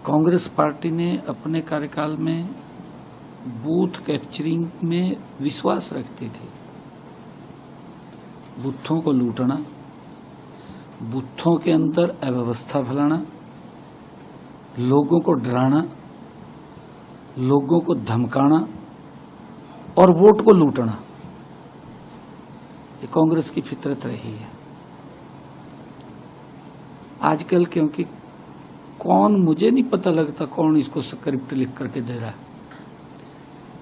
Congress party ने अपने कार्यकाल में बूथ कैप्चरिंग में विश्वास रखती थी। बूथों को लूटना, बूथों के अंदर अव्यवस्था फैलाना, लोगों को डराना, लोगों को धमकाना और वोट को लूटना, ये कांग्रेस की फितरत रही है। आजकल क्योंकि कौन, मुझे नहीं पता लगता कौन इसको स्क्रिप्ट लिख करके दे रहा है,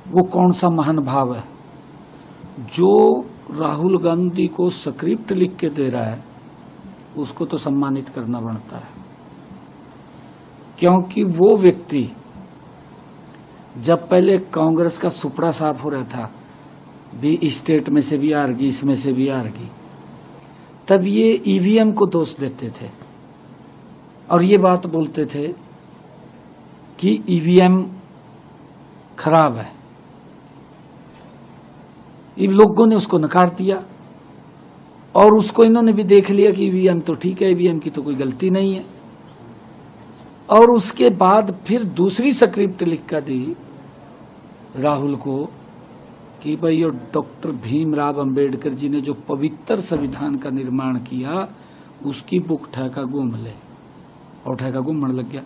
वो कौन सा महान भाव है जो राहुल गांधी को स्क्रिप्ट लिख के दे रहा है, उसको तो सम्मानित करना बनता है। क्योंकि वो व्यक्ति जब पहले कांग्रेस का सुपड़ा साफ हो रहा था, भी स्टेट में से भी हार गई, इसमें से भी हार गई, तब ये ईवीएम को दोष देते थे और ये बात बोलते थे कि ईवीएम खराब है। इन लोगों ने उसको नकार दिया और उसको इन्होंने भी देख लिया कि ईवीएम तो ठीक है, ईवीएम की तो कोई गलती नहीं है। और उसके बाद फिर दूसरी स्क्रिप्ट लिख कर दी राहुल को कि भाई ये डॉक्टर भीमराव अंबेडकर जी ने जो पवित्र संविधान का निर्माण किया, उसकी बुक ठेका घूम ले, और ठेका घूमने लग गया।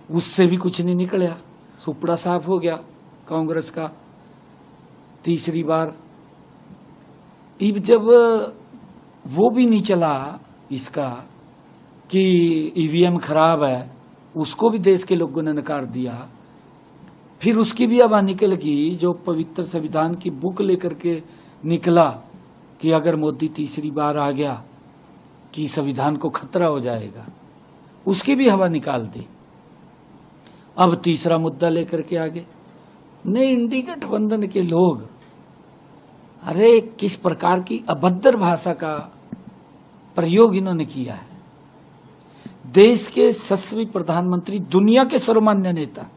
उससे भी कुछ नहीं निकला, सुपड़ा साफ हो गया कांग्रेस का तीसरी बार। अब जब वो भी नहीं चला इसका कि ईवीएम खराब है, उसको भी देश के लोगों ने नकार दिया, फिर उसकी भी हवा निकल गई जो पवित्र संविधान की बुक लेकर के निकला कि अगर मोदी तीसरी बार आ गया कि संविधान को खतरा हो जाएगा, उसकी भी हवा निकाल दी। अब तीसरा मुद्दा लेकर के आगे नहीं, इंडी गठबंधन के लोग, अरे किस प्रकार की अभद्र भाषा का प्रयोग इन्होंने किया है। देश के यशस्वी प्रधानमंत्री, दुनिया के सर्वमान्य नेता,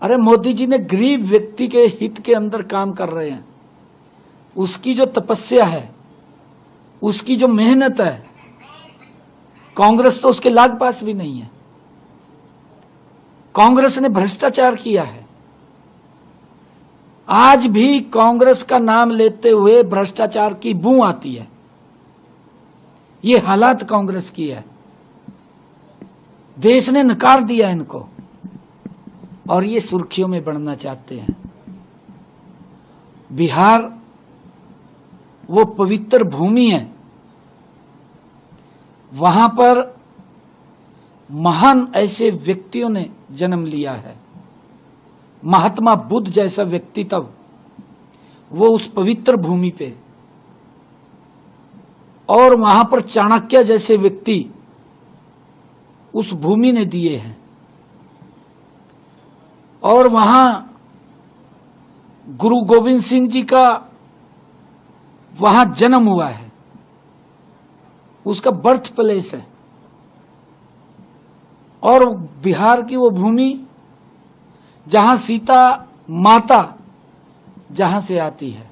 अरे मोदी जी ने गरीब व्यक्ति के हित के अंदर काम कर रहे हैं। उसकी जो तपस्या है, उसकी जो मेहनत है, कांग्रेस तो उसके लाग पास भी नहीं है। कांग्रेस ने भ्रष्टाचार किया है। आज भी कांग्रेस का नाम लेते हुए भ्रष्टाचार की बू आती है। ये हालात कांग्रेस की है। देश ने नकार दिया इनको और ये सुर्खियों में बढ़ना चाहते हैं। बिहार वो पवित्र भूमि है, वहां पर महान ऐसे व्यक्तियों ने जन्म लिया है। महात्मा बुद्ध जैसा व्यक्तित्व वो उस पवित्र भूमि पे, और वहां पर चाणक्य जैसे व्यक्ति उस भूमि ने दिए हैं। और वहां गुरु गोविंद सिंह जी का वहां जन्म हुआ है, उसका बर्थ प्लेस है। और बिहार की वो भूमि जहां सीता माता जहां से आती है।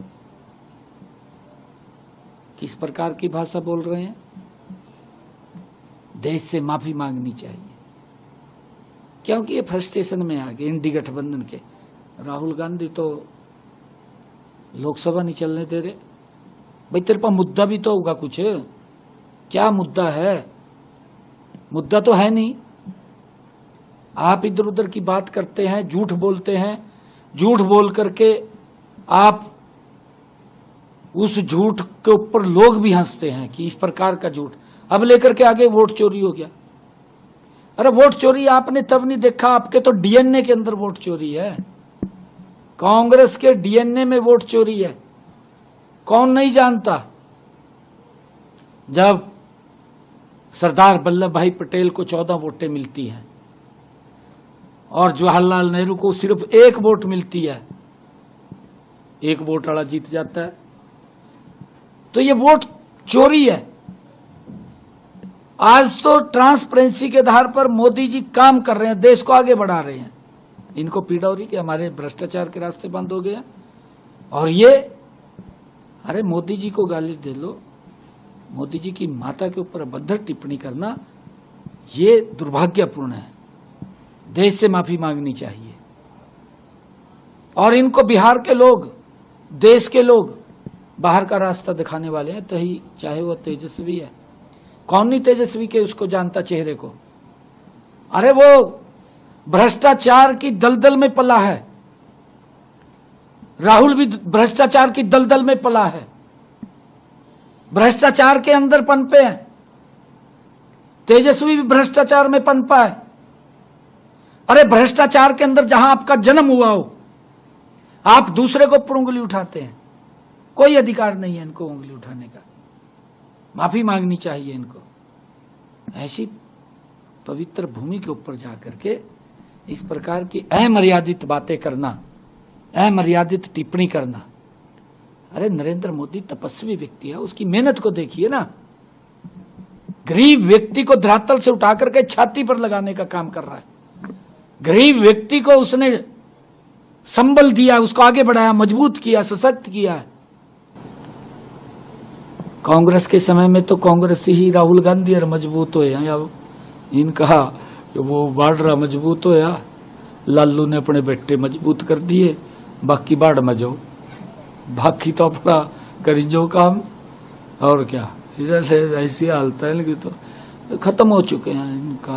किस प्रकार की भाषा बोल रहे हैं? देश से माफी मांगनी चाहिए, क्योंकि ये फ्रस्ट्रेशन में आ गए इंडी गठबंधन के। राहुल गांधी तो लोकसभा नहीं चलने दे रहे। भाई तेरे पास मुद्दा भी तो होगा कुछ, क्या मुद्दा है? मुद्दा तो है नहीं। आप इधर उधर की बात करते हैं, झूठ बोलते हैं, झूठ बोल करके आप उस झूठ के ऊपर लोग भी हंसते हैं कि इस प्रकार का झूठ। अब लेकर के आगे वोट चोरी हो गया। अरे वोट चोरी आपने तब नहीं देखा, आपके तो डीएनए के अंदर वोट चोरी है। कांग्रेस के डीएनए में वोट चोरी है। कौन नहीं जानता? जब सरदार वल्लभ भाई पटेल को 14 वोटें मिलती हैं और जवाहरलाल नेहरू को सिर्फ 1 वोट मिलती है, 1 वोट वाला जीत जाता है, तो ये वोट चोरी है। आज तो ट्रांसपेरेंसी के आधार पर मोदी जी काम कर रहे हैं, देश को आगे बढ़ा रहे हैं। इनको पीड़ा हो रही कि हमारे भ्रष्टाचार के रास्ते बंद हो गए। और ये, अरे मोदी जी को गाली दे लो, मोदी जी की माता के ऊपर अभद्र टिप्पणी करना ये दुर्भाग्यपूर्ण है। देश से माफी मांगनी चाहिए। और इनको बिहार के लोग, देश के लोग बाहर का रास्ता दिखाने वाले हैं, तो ही चाहे वो तेजस्वी है। कौन नहीं तेजस्वी के उसको जानता चेहरे को। अरे वो भ्रष्टाचार की दलदल में पला है। राहुल भी भ्रष्टाचार की दलदल में पला है, भ्रष्टाचार के अंदर पनपे हैं। तेजस्वी भी भ्रष्टाचार में पनपा है। अरे भ्रष्टाचार के अंदर जहां आपका जन्म हुआ हो, आप दूसरे को ऊपर उंगली उठाते हैं। कोई अधिकार नहीं है इनको उंगली उठाने का। माफी मांगनी चाहिए इनको। ऐसी पवित्र भूमि के ऊपर जाकर के इस प्रकार की अमर्यादित बातें करना, अमर्यादित टिप्पणी करना। अरे नरेंद्र मोदी तपस्वी व्यक्ति है, उसकी मेहनत को देखिए ना। गरीब व्यक्ति को धरातल से उठा करके छाती पर लगाने का काम कर रहा है। गरीब व्यक्ति को उसने संबल दिया, उसको आगे बढ़ाया, मजबूत किया, सशक्त किया। कांग्रेस के समय में तो कांग्रेस ही राहुल गांधी और मजबूत होया, या इनका वो बाढ़ मजबूत होया। लालू ने अपने बेटे मजबूत कर दिए, बाकी बाढ़ में जाओ, बाकी तो अपना करी जो काम। और क्या, ऐसी हालत है इनकी, तो खत्म हो चुके हैं इनका।